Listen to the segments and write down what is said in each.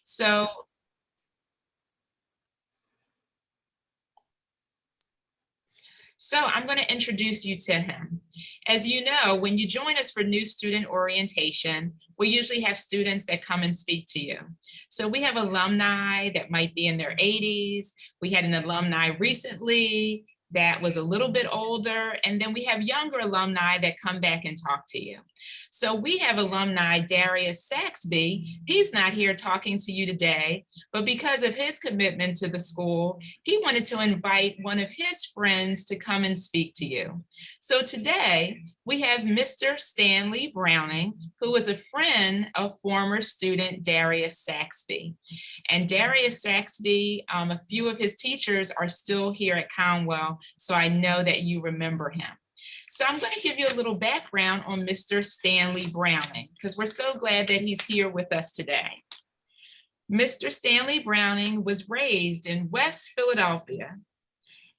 So I'm going to introduce you to him. As you know, when you join us for new student orientation, we usually have students that come and speak to you. So we have alumni that might be in their 80s. We had an alumni recently that was a little bit older, and then we have younger alumni that come back and talk to you. So we have alumni Darius Saxby. He's not here talking to you today, but because of his commitment to the school, he wanted to invite one of his friends to come and speak to you. So today we have Mr. Stanley Browning, who is a friend of former student Darius Saxby. And Darius Saxby, a few of his teachers are still here at Conwell, so I know that you remember him. So I'm going to give you a little background on Mr. Stanley Browning, because we're so glad that he's here with us today. Mr. Stanley Browning was raised in West Philadelphia.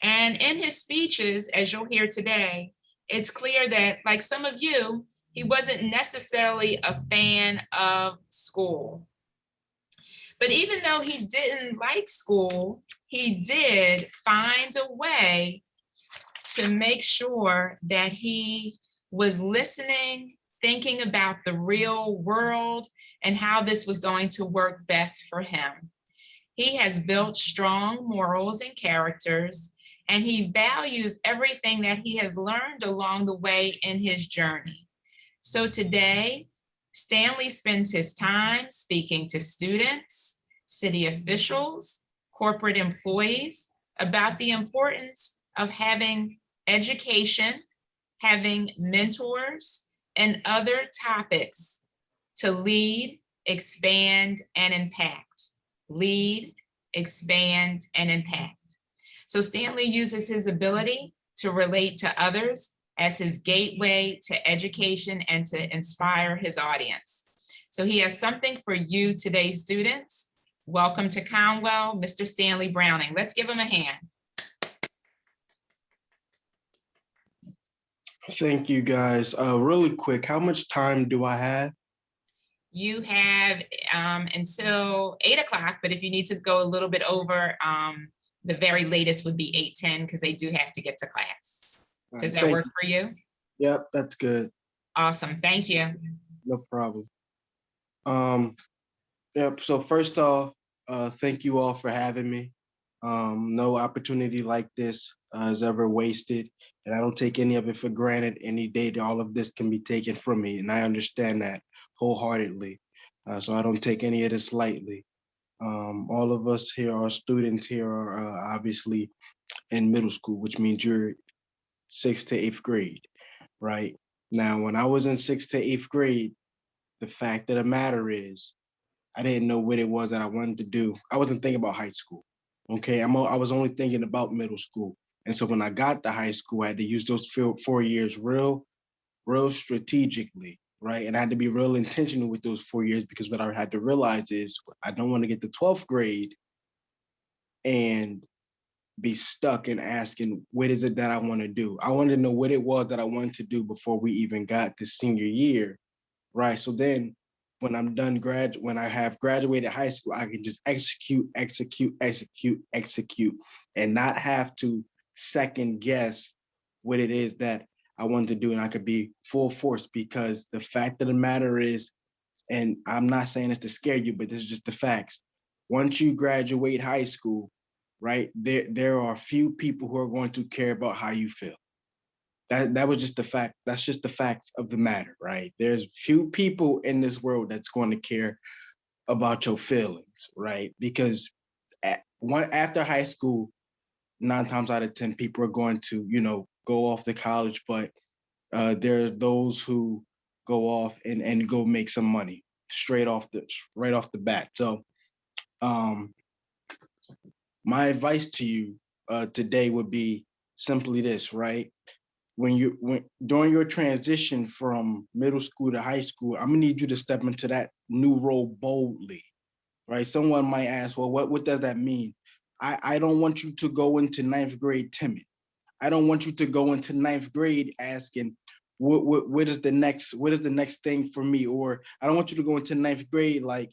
And in his speeches, as you'll hear today, it's clear that, like some of you, he wasn't necessarily a fan of school. But even though he didn't like school, he did find a way to make sure that he was listening, thinking about the real world and how this was going to work best for him. He has built strong morals and characters, and he values everything that he has learned along the way in his journey. So today, Stanley spends his time speaking to students, city officials, corporate employees about the importance of having education, having mentors, and other topics to lead, expand, and impact. Lead, expand, and impact. So Stanley uses his ability to relate to others as his gateway to education and to inspire his audience. So he has something for you today, students. Welcome to Conwell, Mr. Stanley Browning. Let's give him a hand. Thank you, guys. Really quick, how much time do I have? You have until 8 o'clock, but if you need to go a little bit over, the very latest would be 8:10 because they do have to get to class. Does that work for you? Yep, that's good. Awesome, thank you. No problem. Yep, so first off, thank you all for having me. No opportunity like this is ever wasted, and I don't take any of it for granted. Any day, all of this can be taken from me, and I understand that wholeheartedly. So I don't take any of this lightly. All of us here, our students here, are obviously in middle school, which means you're 6th to 8th grade, right? Now, when I was in 6th to 8th grade, the fact of the matter is, I didn't know what it was that I wanted to do. I wasn't thinking about high school. Okay, I was only thinking about middle school. And so when I got to high school, I had to use those 4 years real strategically, right? And I had to be real intentional with those 4 years, because what I had to realize is I don't want to get to 12th grade and be stuck and asking, what is it that I want to do? I wanted to know what it was that I wanted to do before we even got to senior year, right? So then when I'm done when I have graduated high school, I can just execute, and not have to second guess what it is that I want to do. And I could be full force, because the fact of the matter is, and I'm not saying this to scare you, but this is just the facts. Once you graduate high school, right, there are few people who are going to care about how you feel. That was just the fact. That's just the facts of the matter, right? There's few people in this world that's going to care about your feelings, right? Because after high school, 9 times out of 10, people are going to, go off to college, but there's those who go off and go make some money right off the bat. So, my advice to you today would be simply this, right? When during your transition from middle school to high school, I'm gonna need you to step into that new role boldly, right? Someone might ask, well, what does that mean? I don't want you to go into 9th grade timid. I don't want you to go into 9th grade asking, what is the next thing for me? Or I don't want you to go into 9th grade like,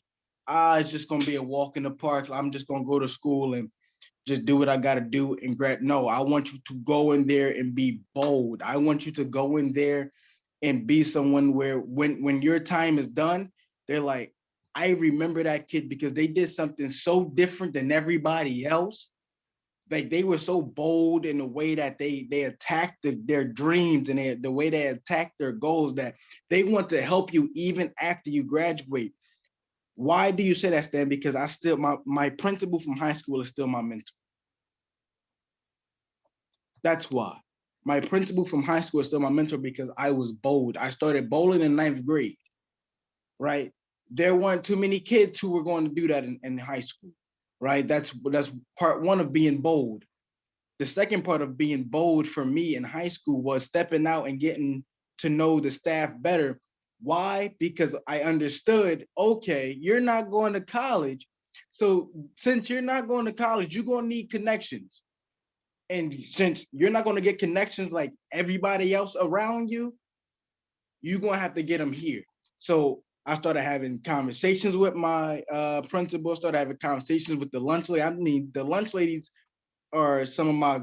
it's just gonna be a walk in the park. I'm just gonna go to school and just do what I gotta do and grad. No, I want you to go in there and be bold. I want you to go in there and be someone where when your time is done, they're like, I remember that kid because they did something so different than everybody else. Like they were so bold in the way that they attacked their dreams and the way they attacked their goals that they want to help you even after you graduate. Why do you say that, Stan? Because I still my principal from high school is still my mentor. That's why. My principal from high school is still my mentor because I was bold. I started bowling in ninth grade, right? There weren't too many kids who were going to do that in high school, right? That's part one of being bold. The second part of being bold for me in high school was stepping out and getting to know the staff better. Why? Because I understood, okay, you're not going to college. So since you're not going to college, you're going to need connections. And since you're not going to get connections like everybody else around you, you're going to have to get them here. So I started having conversations with my principal, started having conversations with the lunch lady. I mean, the lunch ladies are some of my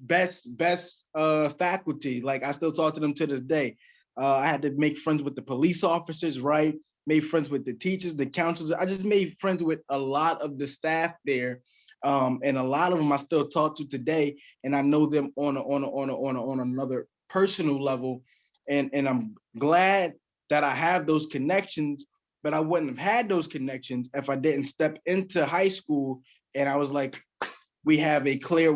best faculty. Like I still talk to them to this day. I had to make friends with the police officers, right? Made friends with the teachers, the counselors. I just made friends with a lot of the staff there, and a lot of them I still talk to today, and I know them on another personal level, and I'm glad that I have those connections. But I wouldn't have had those connections if I didn't step into high school and I was like, we have a clear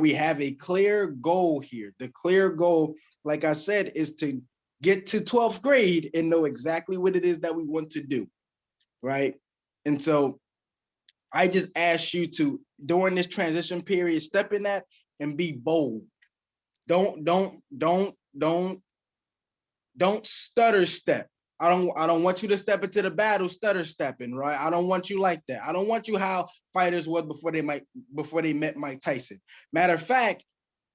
goal here. The clear goal, like I said, is to get to 12th grade and know exactly what it is that we want to do, right? And so I just ask you to, during this transition period, step in that and be bold. Don't stutter step. I don't want you to step into the battle stutter stepping, right? I don't want you like that. I don't want you how fighters was before they met Mike Tyson. Matter of fact,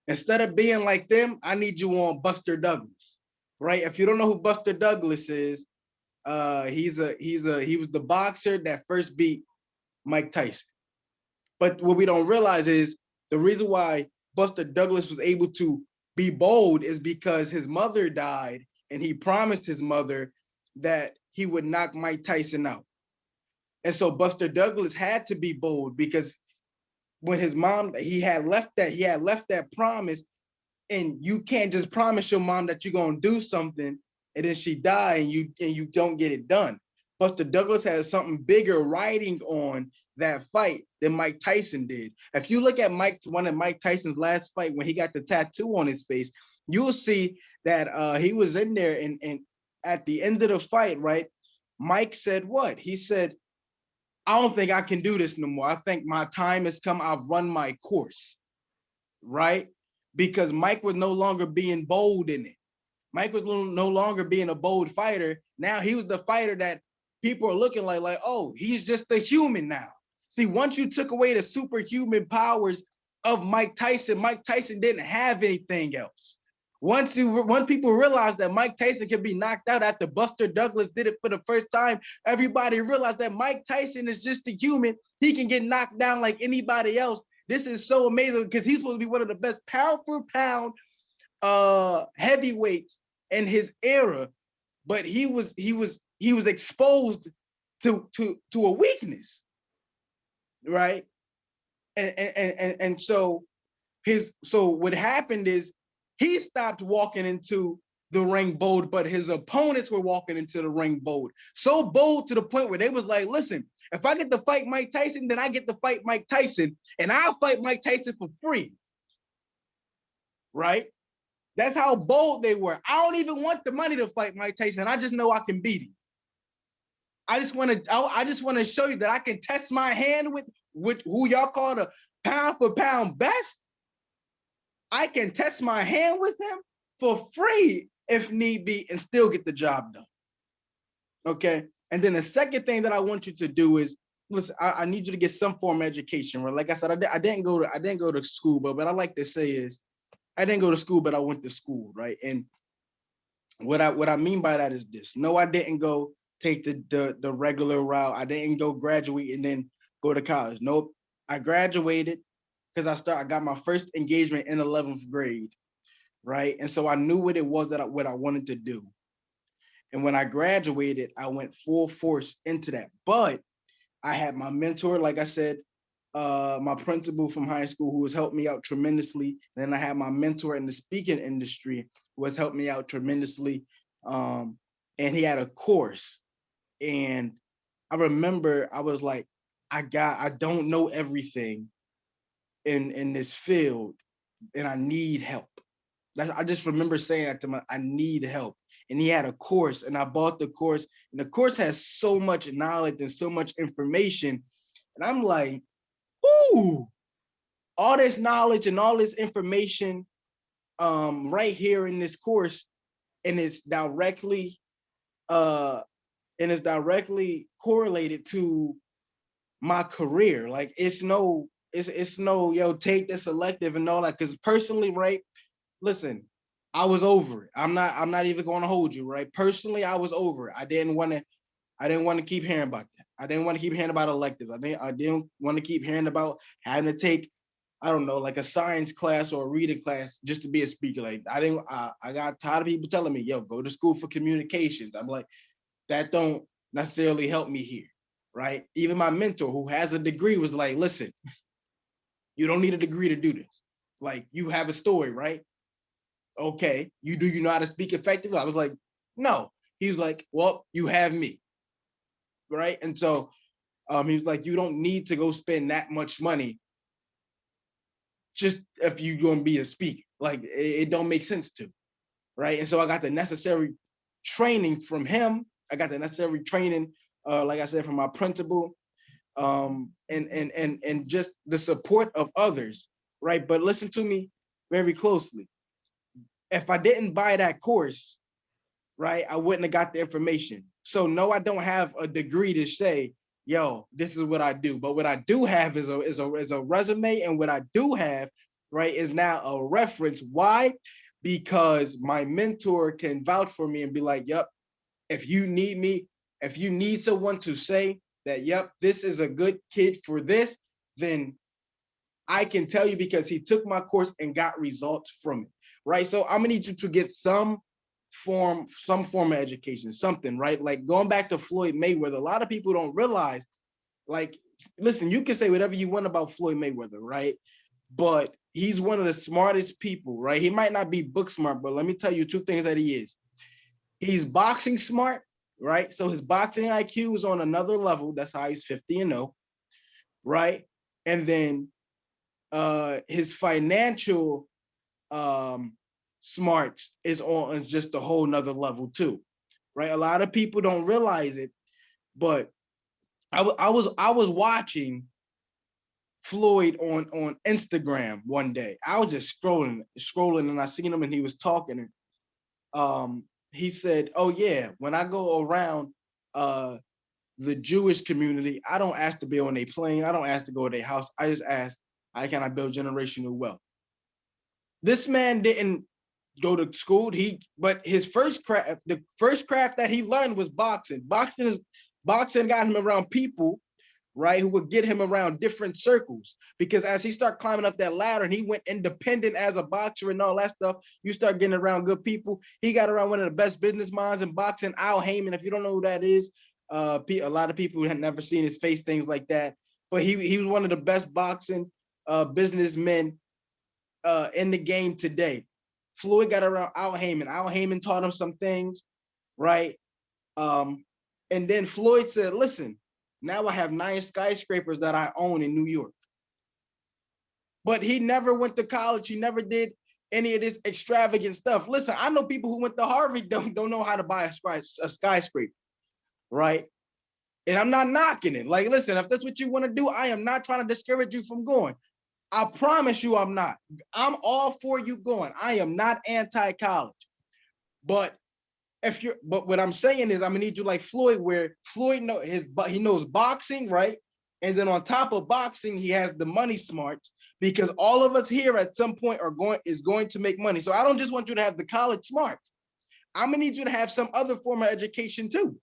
instead of being like them, I need you on Buster Douglas, right? If you don't know who Buster Douglas is, he was the boxer that first beat Mike Tyson. But what we don't realize is the reason why Buster Douglas was able to be bold is because his mother died and he promised his mother that he would knock Mike Tyson out. And so Buster Douglas had to be bold because when his mom, he had left that promise, and you can't just promise your mom that you're gonna do something and then she die and you don't get it done. Buster Douglas has something bigger riding on that fight than Mike Tyson did. If you look at one of Mike Tyson's last fight when he got the tattoo on his face, you'll see that he was in there and at the end of the fight, right? Mike said what? He said, I don't think I can do this no more. I think my time has come. I've run my course, right? Because Mike was no longer being bold in it. Mike was no longer being a bold fighter. Now he was the fighter that people are looking like, oh, he's just a human now. See, once you took away the superhuman powers of Mike Tyson didn't have anything else. Once people realized that Mike Tyson can be knocked out after Buster Douglas did it for the first time, everybody realized that Mike Tyson is just a human. He can get knocked down like anybody else. This is so amazing because he's supposed to be one of the best pound for pound heavyweights in his era, but he was exposed to a weakness, right? And so what happened is he stopped walking into the ring bold, but his opponents were walking into the ring bold. So bold to the point where they was like, listen, if I get to fight Mike Tyson, then I get to fight Mike Tyson, and I'll fight Mike Tyson for free, right? That's how bold they were. I don't even want the money to fight Mike Tyson. I just know I can beat him. I just want to show you that I can test my hand with who y'all call the pound for pound best. I can test my hand with him for free if need be and still get the job done. Okay. And then the second thing that I want you to do is, listen, I need you to get some form of education, right? Like I said, I didn't go to school, but what I like to say is I didn't go to school, but I went to school, right? And what I mean by that is this. No, I didn't go take the regular route. I didn't go graduate and then go to college. Nope. I graduated because I got my first engagement in 11th grade, right? And so I knew what it was what I wanted to do. And when I graduated, I went full force into that. But I had my mentor, like I said, my principal from high school who has helped me out tremendously. And then I had my mentor in the speaking industry who has helped me out tremendously. And he had a course. And I remember I was like, I don't know everything in this field and I need help. I just remember saying that to him, I need help. And he had a course and I bought the course, and the course has so much knowledge and so much information. And I'm like, ooh, all this knowledge and all this information right here in this course, and it's directly correlated to my career. Like it's no yo, take this elective and all that. Cause personally, right? Listen, I was over it. I'm not even going to hold you, right? Personally, I was over it. I didn't want to keep hearing about that. I didn't want to keep hearing about electives. I didn't want to keep hearing about having to take, I don't know, like a science class or a reading class just to be a speaker. Like I got tired of people telling me, yo, go to school for communications. I'm like, that don't necessarily help me here, right? Even my mentor who has a degree was like, listen, you don't need a degree to do this. Like you have a story, right? Okay, you know how to speak effectively? I was like, no. He was like, well, you have me, right? And so he was like, you don't need to go spend that much money just if you're gonna be a speaker. Like it don't make sense to, right? And so I got the necessary training from him. I got the necessary training, like I said, from my principal, and just the support of others, right? But listen to me very closely. If I didn't buy that course, right, I wouldn't have got the information. So no, I don't have a degree to say, yo, this is what I do. But what I do have is a resume, and what I do have, right, is now a reference. Why? Because my mentor can vouch for me and be like, yep, if you need me, if you need someone to say that, yep, this is a good kid for this, then I can tell you because he took my course and got results from it, right? So I'm gonna need you to get some form of education, something, right? Like going back to Floyd Mayweather, a lot of people don't realize, like, listen, you can say whatever you want about Floyd Mayweather, right? But he's one of the smartest people, right? He might not be book smart, but let me tell you two things that he is. He's boxing smart, right? So his boxing IQ is on another level. That's how he's 50-0, right? And then his financial smarts is just a whole nother level too, right? A lot of people don't realize it, but I was watching Floyd on Instagram one day. I was just scrolling, and I seen him and he was talking, and he said, "Oh yeah, when I go around the Jewish community, I don't ask to be on a plane. I don't ask to go to their house. I just ask, how can I build generational wealth?" This man didn't go to school. But his the first craft that he learned was boxing. Boxing got him around people, right, who would get him around different circles. Because as he started climbing up that ladder and he went independent as a boxer and all that stuff, you start getting around good people. He got around one of the best business minds in boxing, Al Heyman. If you don't know who that is, a lot of people had never seen his face, things like that. But he was one of the best boxing businessmen in the game today. Floyd got around Al Heyman. Al Heyman taught him some things, right? And then Floyd said, listen, now I have 9 skyscrapers that I own in New York. But he never went to college. He never did any of this extravagant stuff. Listen, I know people who went to Harvard don't know how to buy a skyscraper, right? And I'm not knocking it. Like, listen, if that's what you want to do, I am not trying to discourage you from going. I promise you I'm not. I'm all for you going. I am not anti-college. But what I'm saying is I'm gonna need you like Floyd, where Floyd he knows boxing, right? And then on top of boxing, he has the money smarts, because all of us here at some point is going to make money. So I don't just want you to have the college smarts. I'm gonna need you to have some other form of education too,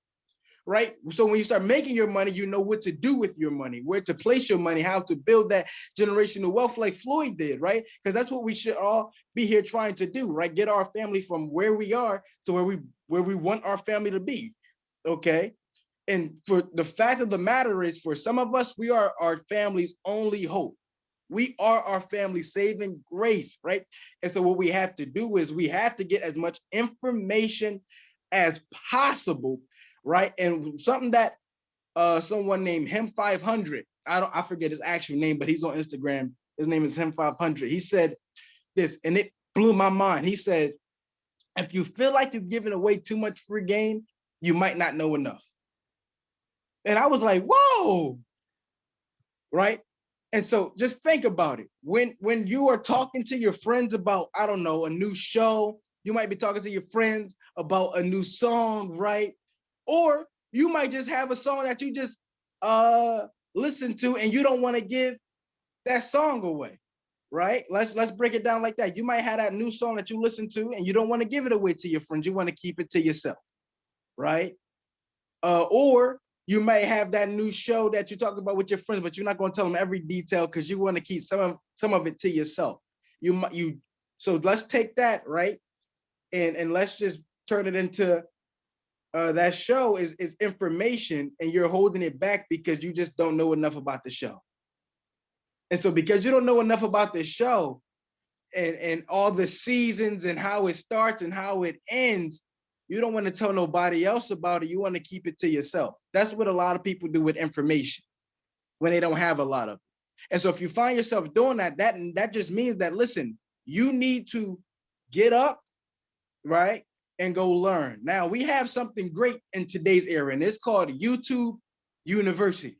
right? So when you start making your money, you know what to do with your money, where to place your money, how to build that generational wealth like Floyd did, right? Because that's what we should all be here trying to do, right? Get our family from where we are to where we want our family to be, okay? And for the fact of the matter is, for some of us, we are our family's only hope. We are our family's saving grace, right? And so what we have to do is we have to get as much information as possible, right? And something that someone named him 500, I forget his actual name, but he's on Instagram. His name is him 500. He said this, and it blew my mind. He said, if you feel like you're giving away too much free game, you might not know enough. And I was like, whoa, right? And so just think about it. When you are talking to your friends about, I don't know, a new show, you might be talking to your friends about a new song, right? Or you might just have a song that you just listen to and you don't want to give that song away, right? Let's break it down like that. You might have that new song that you listen to and you don't want to give it away to your friends. You want to keep it to yourself, right? Or you may have that new show that you talk about with your friends, but you're not going to tell them every detail because you want to keep some of it to yourself. So let's take that, right? And let's just turn it into that show is information, and you're holding it back because you just don't know enough about the show. And so because you don't know enough about the show and all the seasons and how it starts and how it ends, you don't want to tell nobody else about it. You want to keep it to yourself. That's what a lot of people do with information when they don't have a lot of it. And so if you find yourself doing that, that just means that, listen, you need to get up, right, and go learn. Now, we have something great in today's era, and it's called YouTube University.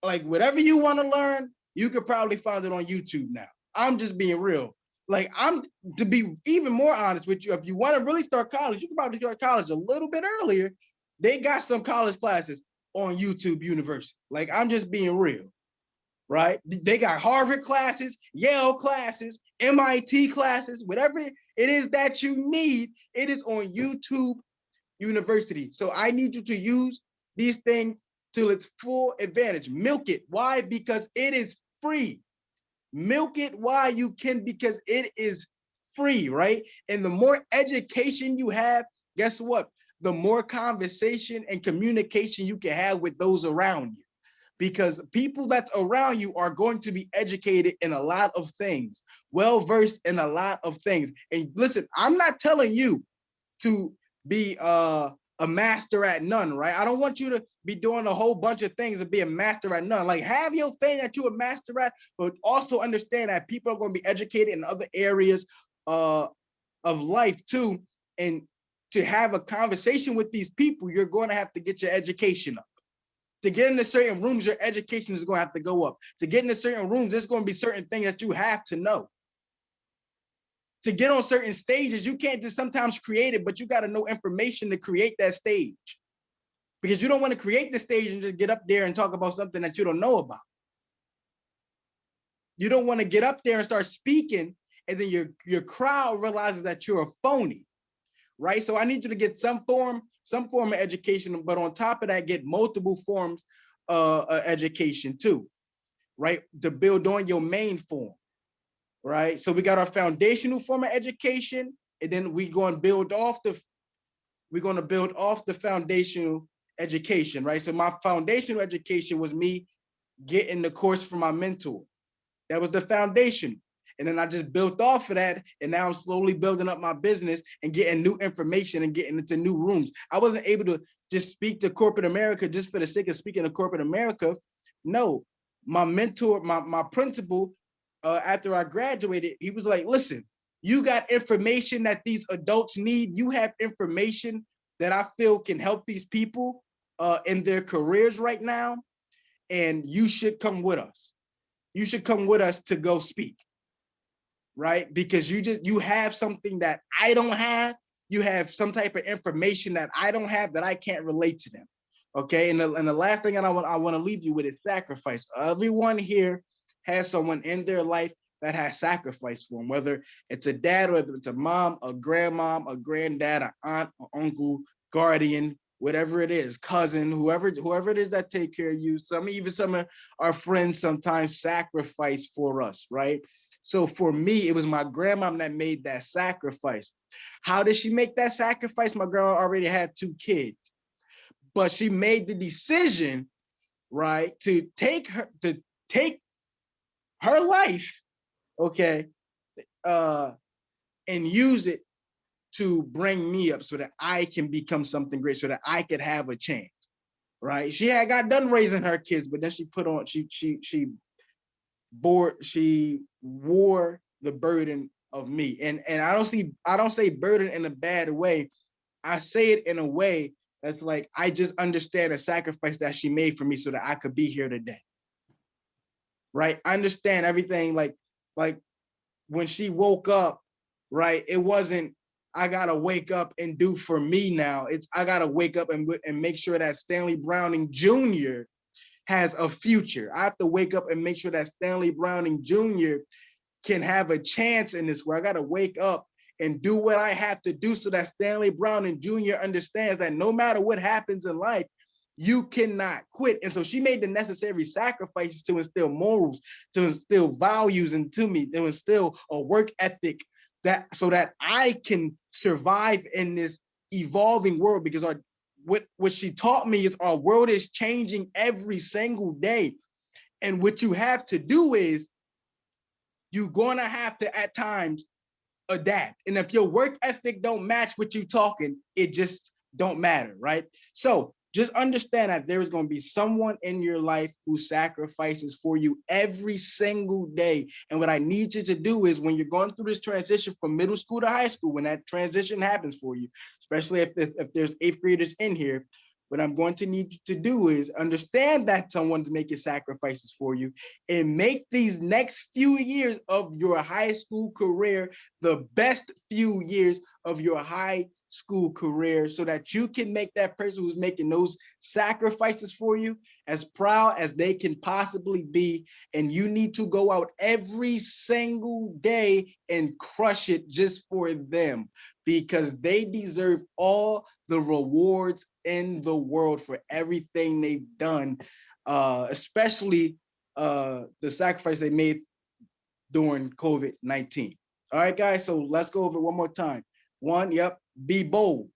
Like, whatever you want to learn, you could probably find it on YouTube now. I'm just being real. Like, to be even more honest with you, if you want to really start college, you can probably start college a little bit earlier. They got some college classes on YouTube University. Like, I'm just being real, right? They got Harvard classes, Yale classes, MIT classes, whatever it is that you need, it is on YouTube University. So I need you to use these things to its full advantage. Milk it. Why? Because it is free. Milk it while you can, because it is free, right? And the more education you have, guess what? The more conversation and communication you can have with those around you. Because people that's around you are going to be educated in a lot of things, well-versed in a lot of things. And listen, I'm not telling you to be a master at none, right? I don't want you to be doing a whole bunch of things and be a master at none. Like, have your thing that you're a master at, but also understand that people are going to be educated in other areas of life too. And to have a conversation with these people, you're going to have to get your education up. To get into certain rooms, your education is going to have to go up. To get into certain rooms, there's going to be certain things that you have to know. To get on certain stages, you can't just sometimes create it, but you got to know information to create that stage. Because you don't want to create the stage and just get up there and talk about something that you don't know about. You don't want to get up there and start speaking, and then your crowd realizes that you're a phony, right? So I need you to get some form of education, but on top of that, get multiple forms of education too, right? To build on your main form. Right. So we got our foundational form of education, and then we're going to build off the foundational education, right? So my foundational education was me getting the course from my mentor. That was the foundation. And then I just built off of that, and now I'm slowly building up my business and getting new information and getting into new rooms. I wasn't able to just speak to corporate America just for the sake of speaking to corporate America. No, my mentor, my principal, after I graduated, he was like, listen, you got information that these adults need. You have information that I feel can help these people in their careers right now. And you should come with us. You should come with us to go speak, right? Because you have something that I don't have. You have some type of information that I don't have that I can't relate to them. Okay. And the last thing I want to leave you with is sacrifice. Everyone here has someone in their life that has sacrificed for them, whether it's a dad, whether it's a mom, a grandmom, a granddad, an aunt, an uncle, guardian, whatever it is, cousin, whoever it is that take care of you. Some of our friends sometimes sacrifice for us, right? So for me, it was my grandmom that made that sacrifice. How did she make that sacrifice? My grandma already had 2 kids, but she made the decision, right, to take her life, okay, and use it to bring me up so that I can become something great, so that I could have a chance, right? She had got done raising her kids, but then she wore the burden of me. And I don't say burden in a bad way. I say it in a way that's like, I just understand the sacrifice that she made for me so that I could be here today. Right? I understand everything, like when she woke up, right? It wasn't, I gotta wake up and do for me now. It's, I gotta wake up and make sure that Stanley Browning Jr. has a future. I have to wake up and make sure that Stanley Browning Jr. can have a chance in this world. I gotta wake up and do what I have to do so that Stanley Browning Jr. understands that no matter what happens in life, you cannot quit. And so she made the necessary sacrifices to instill morals, to instill values into me, to instill a work ethic, that so that I can survive in this evolving world. Because what she taught me is our world is changing every single day. And what you have to do is, you're gonna have to at times adapt. And if your work ethic don't match what you talking, it just don't matter, right? So just understand that there is going to be someone in your life who sacrifices for you every single day. And what I need you to do is, when you're going through this transition from middle school to high school, when that transition happens for you, especially if there's 8th graders in here, what I'm going to need you to do is understand that someone's making sacrifices for you, and make these next few years of your high school career the best few years of your high school career, so that you can make that person who's making those sacrifices for you as proud as they can possibly be. And you need to go out every single day and crush it just for them, because they deserve all the rewards in the world for everything they've done, especially the sacrifice they made during COVID-19. All right, guys, so let's go over it one more time. One, yep, be bold,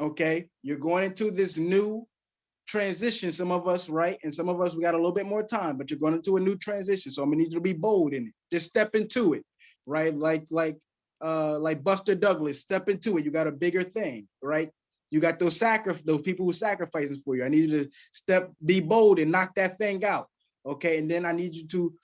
okay? You're going into this new transition, some of us, right? And some of us, we got a little bit more time, but you're going into a new transition. So I'm gonna need you to be bold in it. Just step into it, right? Like Buster Douglas, step into it. You got a bigger thing, right? You got those people who sacrificing for you. I need you to be bold and knock that thing out, okay? And then I need you to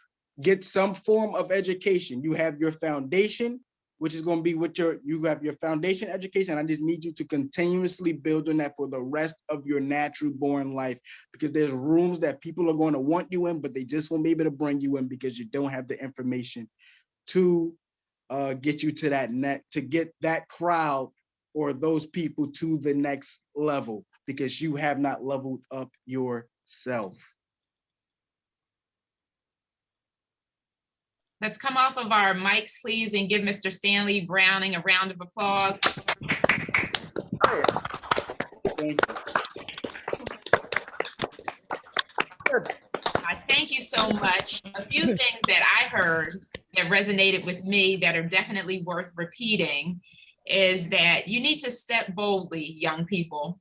get some form of education. You have your foundation, which is going to be what you have your foundation education. I just need you to continuously build on that for the rest of your natural born life, because there's rooms that people are going to want you in, but they just won't be able to bring you in because you don't have the information to get you to to get that crowd or those people to the next level, because you have not leveled up yourself. Let's come off of our mics, please, and give Mr. Stanley Browning a round of applause. Thank you. Thank you so much. A few things that I heard that resonated with me that are definitely worth repeating is that you need to step boldly, young people.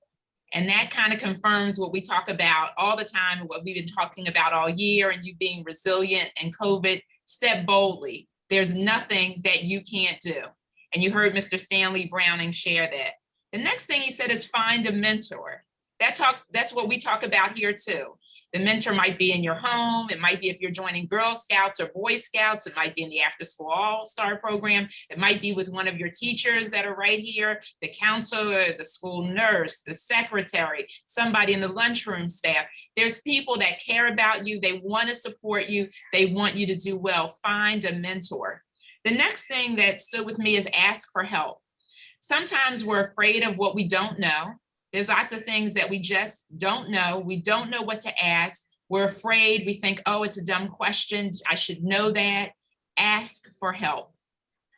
And that kind of confirms what we talk about all the time, what we've been talking about all year, and you being resilient and COVID. Step boldly. There's nothing that you can't do. And you heard Mr. Stanley Browning share that. The next thing he said is find a mentor. That's what we talk about here too. The mentor might be in your home. It might be if you're joining Girl Scouts or Boy Scouts. It might be in the After School All-Star program. It might be with one of your teachers that are right here, the counselor, the school nurse, the secretary, somebody in the lunchroom staff. There's people that care about you. They want to support you. They want you to do well. Find a mentor. The next thing that stood with me is ask for help. Sometimes we're afraid of what we don't know. There's lots of things that we just don't know. We don't know what to ask. We're afraid. We think, oh, it's a dumb question. I should know that. Ask for help.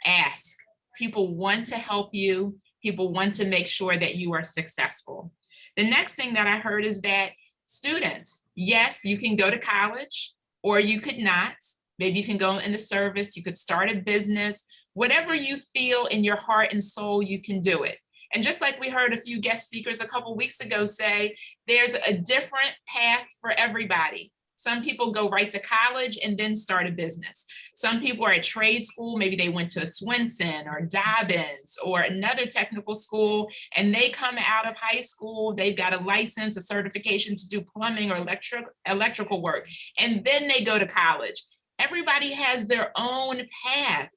Ask. People want to help you. People want to make sure that you are successful. The next thing that I heard is that students, yes, you can go to college or you could not. Maybe you can go in the service, you could start a business, whatever you feel in your heart and soul, you can do it. And just like we heard a few guest speakers a couple weeks ago say, there's a different path for everybody. Some people go right to college and then start a business. Some people are at trade school, maybe they went to a Swenson or Dobbins or another technical school, and they come out of high school, they've got a license, a certification to do plumbing or electrical work, and then they go to college. Everybody has their own path,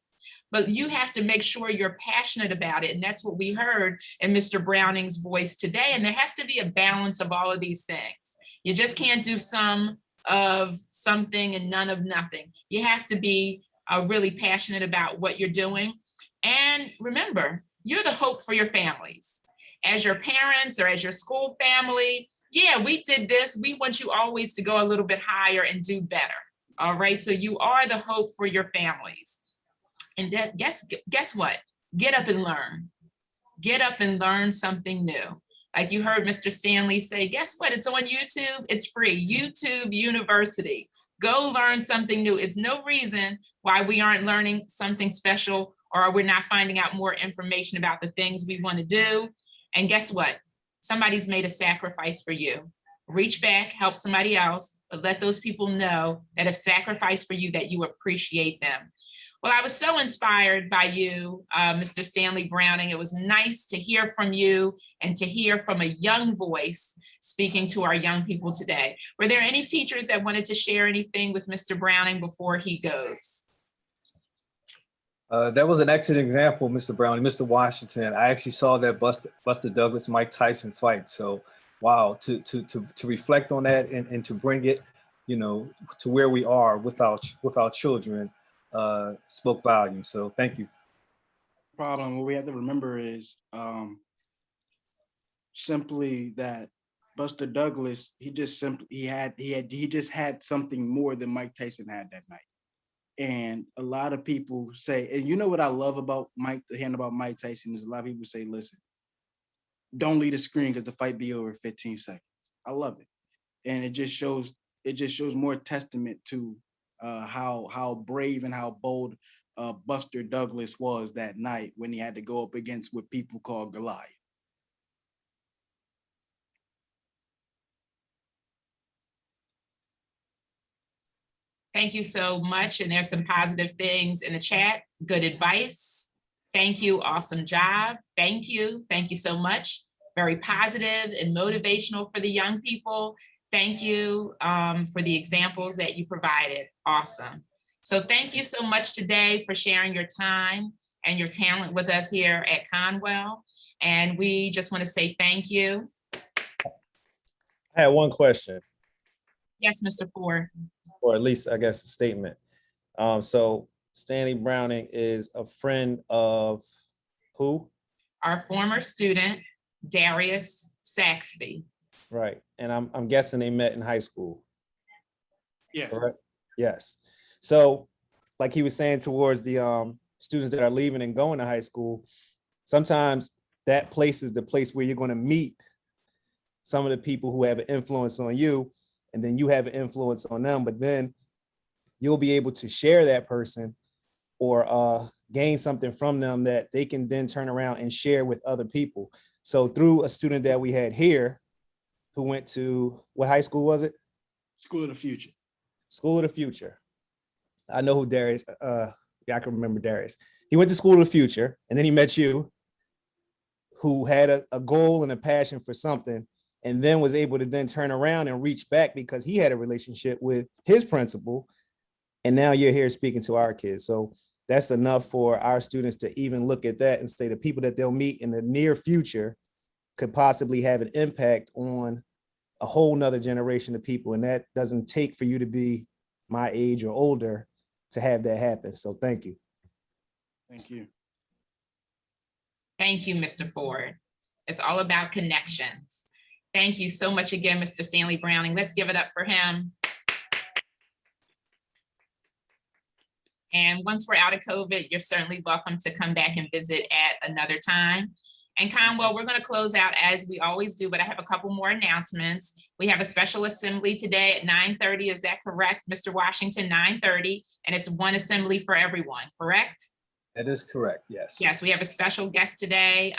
but you have to make sure you're passionate about it. And that's what we heard in Mr. Browning's voice today. And there has to be a balance of all of these things. You just can't do some of something and none of nothing. You have to be really passionate about what you're doing. And remember, you're the hope for your families. As your parents or as your school family, yeah, we did this. We want you always to go a little bit higher and do better. All right, so you are the hope for your families. And that, guess what? Get up and learn. Get up and learn something new. Like you heard Mr. Stanley say, guess what? It's on YouTube. It's free. YouTube University. Go learn something new. It's no reason why we aren't learning something special or we're not finding out more information about the things we want to do. And guess what? Somebody's made a sacrifice for you. Reach back, help somebody else, but let those people know that have sacrificed for you, that you appreciate them. Well, I was so inspired by you, Mr. Stanley Browning. It was nice to hear from you and to hear from a young voice speaking to our young people today. Were there any teachers that wanted to share anything with Mr. Browning before he goes? That was an excellent example, Mr. Browning, Mr. Washington. I actually saw that Buster Douglas, Mike Tyson fight. So, wow, to reflect on that and to bring it, to where we are with our children. Spoke volume. So thank you. Problem, what we have to remember is simply that Buster Douglas, he just had something more than Mike Tyson had that night. And a lot of people say, and you know what I love about Mike Tyson is a lot of people say, listen, don't leave the screen because the fight be over in 15 seconds. I love it. And it just shows more testament to how brave and how bold Buster Douglas was that night when he had to go up against what people call Goliath. Thank you so much. And there's some positive things in the chat. Good advice. Thank you. Awesome job. Thank you. Thank you so much. Very positive and motivational for the young people. Thank you for the examples that you provided. Awesome. So thank you so much today for sharing your time and your talent with us here at Conwell. And we just want to say thank you. I had one question. Yes, Mr. Ford. Or at least, I guess, a statement. So Stanley Browning is a friend of who? Our former student, Darius Saxby. Right. And I'm guessing they met in high school. Yes. Correct? Yes. So like he was saying towards the students that are leaving and going to high school, sometimes that place is the place where you're going to meet some of the people who have an influence on you, and then you have an influence on them, but then you'll be able to share that person or gain something from them that they can then turn around and share with other people. So through a student that we had here who went to, what high school was it? School of the Future. School of the Future. I know who Darius, yeah, I can remember Darius. He went to School of the Future, and then he met you, who had a goal and a passion for something, and then was able to then turn around and reach back because he had a relationship with his principal. And now you're here speaking to our kids. So that's enough for our students to even look at that and say the people that they'll meet in the near future could possibly have an impact on a whole nother generation of people. And that doesn't take for you to be my age or older to have that happen. So thank you. Thank you. Thank you, Mr. Ford. It's all about connections. Thank you so much again, Mr. Stanley Browning. Let's give it up for him. And once we're out of COVID, you're certainly welcome to come back and visit at another time. And Conwell, we're going to close out as we always do, but I have a couple more announcements. We have a special assembly today at 9:30. Is that correct, Mr. Washington? 9:30, and it's one assembly for everyone, correct? That is correct, yes. Yes, we have a special guest today.